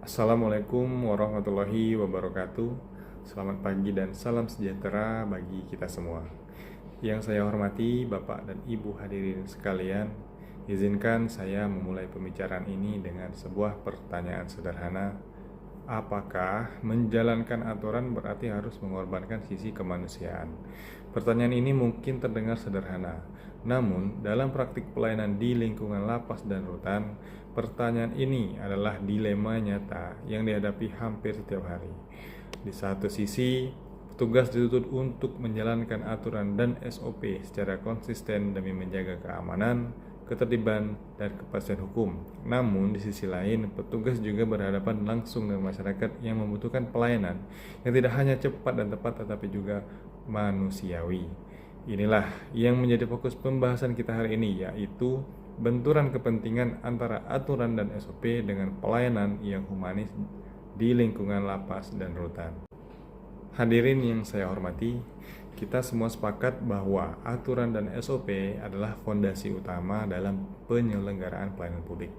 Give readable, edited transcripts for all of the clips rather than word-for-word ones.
Assalamualaikum warahmatullahi wabarakatuh. Selamat pagi dan salam sejahtera bagi kita semua. Yang saya hormati Bapak dan Ibu hadirin sekalian, izinkan saya memulai pembicaraan ini dengan sebuah pertanyaan sederhana. Apakah menjalankan aturan berarti harus mengorbankan sisi kemanusiaan? Pertanyaan ini mungkin terdengar sederhana, namun dalam praktik pelayanan di lingkungan lapas dan rutan, pertanyaan ini adalah dilema nyata yang dihadapi hampir setiap hari. Di satu sisi, petugas dituntut untuk menjalankan aturan dan SOP secara konsisten demi menjaga keamanan, ketertiban, dan kepastian hukum. Namun, di sisi lain, petugas juga berhadapan langsung dengan masyarakat yang membutuhkan pelayanan yang tidak hanya cepat dan tepat, tetapi juga manusiawi. Inilah yang menjadi fokus pembahasan kita hari ini, yaitu benturan kepentingan antara aturan dan SOP dengan pelayanan yang humanis di lingkungan lapas dan rutan. Hadirin yang saya hormati, kita semua sepakat bahwa aturan dan SOP adalah fondasi utama dalam penyelenggaraan pelayanan publik.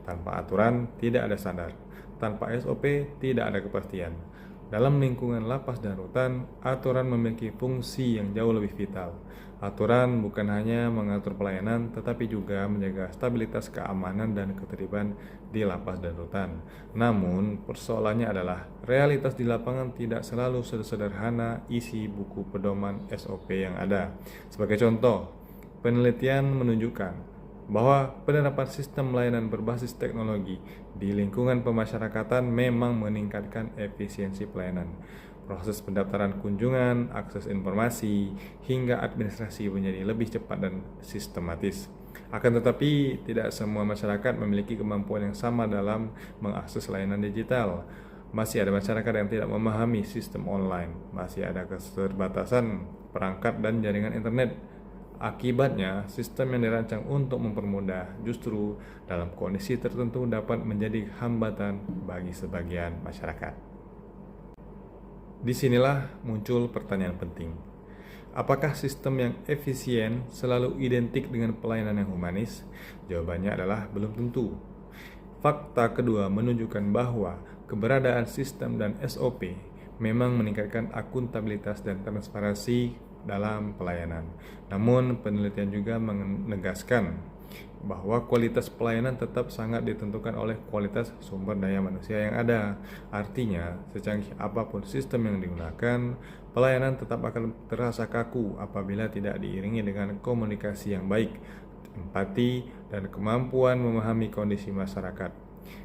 Tanpa aturan, tidak ada standar. Tanpa SOP, tidak ada kepastian. Dalam lingkungan lapas dan rutan, aturan memiliki fungsi yang jauh lebih vital. Aturan bukan hanya mengatur pelayanan, tetapi juga menjaga stabilitas keamanan dan ketertiban di lapas dan rutan. Namun, persoalannya adalah realitas di lapangan tidak selalu sesederhana isi buku pedoman SOP yang ada. Sebagai contoh, penelitian menunjukkan bahwa penerapan sistem layanan berbasis teknologi di lingkungan pemasyarakatan memang meningkatkan efisiensi pelayanan. Proses pendaftaran kunjungan, akses informasi, hingga administrasi menjadi lebih cepat dan sistematis. Akan tetapi, tidak semua masyarakat memiliki kemampuan yang sama dalam mengakses layanan digital. Masih ada masyarakat yang tidak memahami sistem online, masih ada keterbatasan perangkat dan jaringan internet. Akibatnya, sistem yang dirancang untuk mempermudah justru dalam kondisi tertentu dapat menjadi hambatan bagi sebagian masyarakat. Disinilah muncul pertanyaan penting. Apakah sistem yang efisien selalu identik dengan pelayanan yang humanis? Jawabannya adalah belum tentu. Fakta kedua menunjukkan bahwa keberadaan sistem dan SOP memang meningkatkan akuntabilitas dan transparansi dalam pelayanan. Namun, penelitian juga menegaskan bahwa kualitas pelayanan tetap sangat ditentukan oleh kualitas sumber daya manusia yang ada. Artinya, secanggih apapun sistem yang digunakan, pelayanan tetap akan terasa kaku apabila tidak diiringi dengan komunikasi yang baik, empati, dan kemampuan memahami kondisi masyarakat.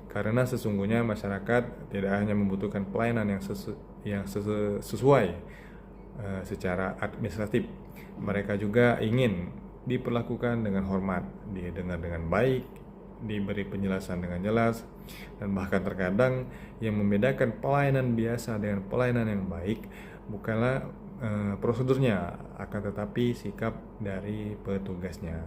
Karena sesungguhnya masyarakat tidak hanya membutuhkan pelayanan yang sesuai secara administratif, mereka juga ingin diperlakukan dengan hormat, didengar dengan baik, diberi penjelasan dengan jelas, dan bahkan terkadang yang membedakan pelayanan biasa dengan pelayanan yang baik bukanlah prosedurnya, akan tetapi sikap dari petugasnya.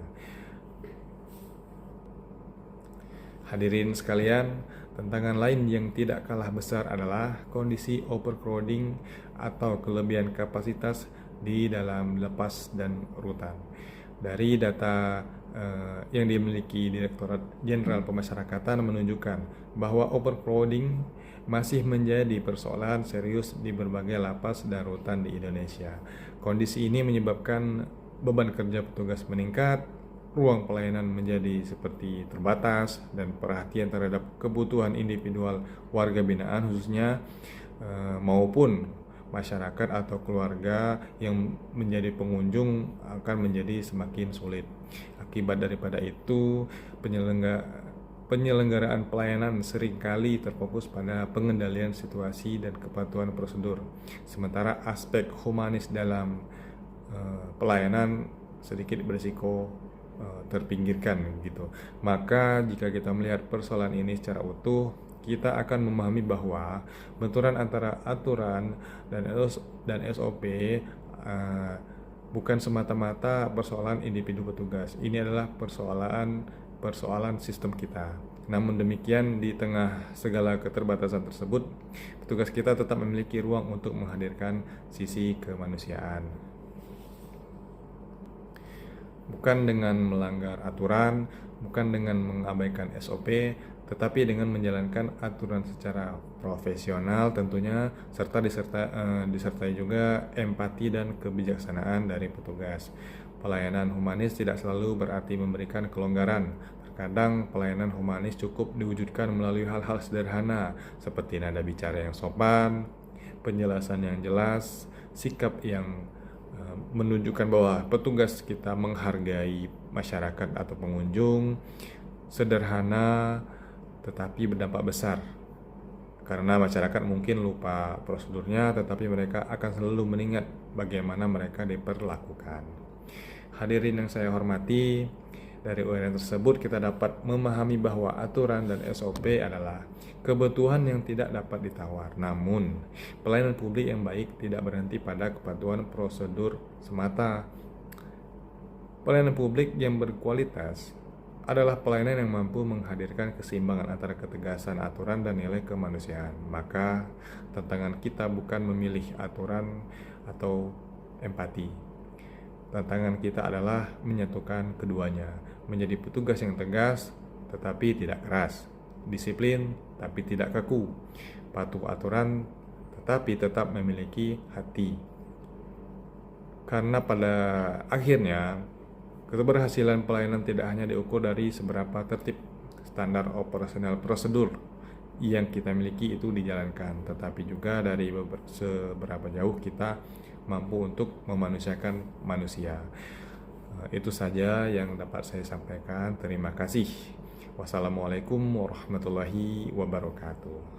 Hadirin sekalian, tantangan lain yang tidak kalah besar adalah kondisi overcrowding atau kelebihan kapasitas di dalam lapas dan rutan. Dari data yang dimiliki Direktorat Jenderal Pemasyarakatan menunjukkan bahwa overcrowding masih menjadi persoalan serius di berbagai lapas dan rutan di Indonesia. Kondisi ini menyebabkan beban kerja petugas meningkat, ruang pelayanan menjadi seperti terbatas, dan perhatian terhadap kebutuhan individual warga binaan khususnya maupun masyarakat atau keluarga yang menjadi pengunjung akan menjadi semakin sulit. Akibat daripada itu, penyelenggaraan pelayanan seringkali terfokus pada pengendalian situasi dan kepatuhan prosedur, sementara aspek humanis dalam pelayanan sedikit berisiko terpinggirkan gitu. Maka jika kita melihat persoalan ini secara utuh, kita akan memahami bahwa benturan antara aturan dan SOP bukan semata-mata persoalan individu petugas. Ini adalah persoalan sistem kita. Namun demikian, di tengah segala keterbatasan tersebut, petugas kita tetap memiliki ruang untuk menghadirkan sisi kemanusiaan. Bukan dengan melanggar aturan, bukan dengan mengabaikan SOP, tetapi dengan menjalankan aturan secara profesional tentunya, serta disertai juga empati dan kebijaksanaan dari petugas. Pelayanan humanis tidak selalu berarti memberikan kelonggaran. Terkadang pelayanan humanis cukup diwujudkan melalui hal-hal sederhana seperti nada bicara yang sopan, penjelasan yang jelas, sikap yang menunjukkan bahwa petugas kita menghargai masyarakat atau pengunjung, sederhana tetapi berdampak besar. Karena masyarakat mungkin lupa prosedurnya, tetapi mereka akan selalu mengingat bagaimana mereka diperlakukan. Hadirin yang saya hormati, dari uraian tersebut kita dapat memahami bahwa aturan dan SOP adalah kebutuhan yang tidak dapat ditawar. Namun, pelayanan publik yang baik tidak berhenti pada kepatuhan prosedur semata. Pelayanan publik yang berkualitas adalah pelayanan yang mampu menghadirkan keseimbangan antara ketegasan aturan dan nilai kemanusiaan. Maka, tantangan kita bukan memilih aturan atau empati. Tantangan kita adalah menyatukan keduanya, menjadi petugas yang tegas tetapi tidak keras, disiplin tapi tidak kaku, patuh aturan tetapi tetap memiliki hati. Karena pada akhirnya keberhasilan pelayanan tidak hanya diukur dari seberapa tertib standar operasional prosedur yang kita miliki itu dijalankan, tetapi juga dari seberapa jauh kita mampu untuk memanusiakan manusia. Itu saja yang dapat saya sampaikan. Terima kasih. Wassalamualaikum warahmatullahi wabarakatuh.